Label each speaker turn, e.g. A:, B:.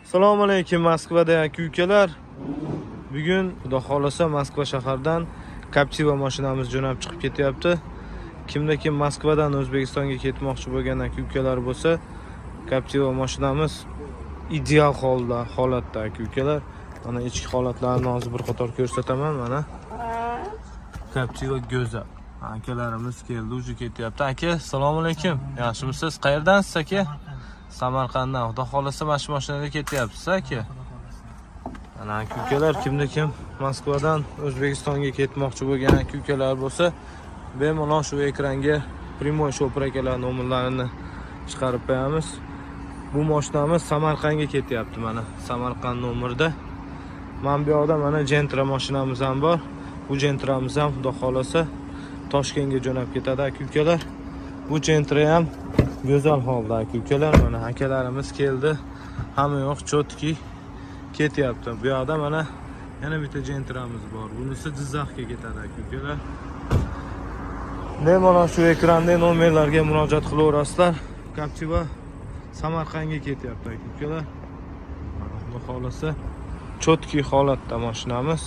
A: Assalomu alaykum Moskvada aka-ukalar. Bugun xudo xolasa Moskva shahardan Captiva mashinamiz jo'nab chiqib ketyapti. Kimda kim Moskvadan O'zbekistonga ketmoqchi bo'lgan aka-ukalar bo'lsa, Captiva mashinamiz ideal holatda aka-ukalar. Mana ichki holatlarini hozir bir qator ko'rsataman mana. Captiva go'zal. Akalarimiz keldi, uji ketyapti. Aka, assalomu alaykum. Yaxshimisiz? Qayerdansiz aka? Samarqanddan. Xudo xolasa mashinada ketyapsiz aka. Mana aka-ukalar kimda kim Moskvadan O'zbekistonga ketmoqchi bo'lgan aka-ukalar bo'lsa, bemalol shu ekranga Primoy Shopper akalar nomerlarini chiqarib qo'yamiz. Bu mashinamiz Samarqandga ketyapti mana. Samarqand nomerda. Mana bu yoqda mana Gentra mashinamiz ham bor. Bu Gentramiz ham xudo xolasa Toshkentga jo'nab ketadi aka-ukalar. Bu Gentra ham go'zal holda aka-ukalar. Mana akalarimiz keldi. Hamma yoq chotki ketyapti. Bu yoqda mana yana bitta Gentramiz bor. Bunisi Jizzaxga ketadi aka-ukalar. Bemalol shu ekranda nomerlarga murojaat qilaverasizlar. Captiva Samarqandga ketyapti aka-ukalar. Xudo xolasa chotki holatda mashinamiz.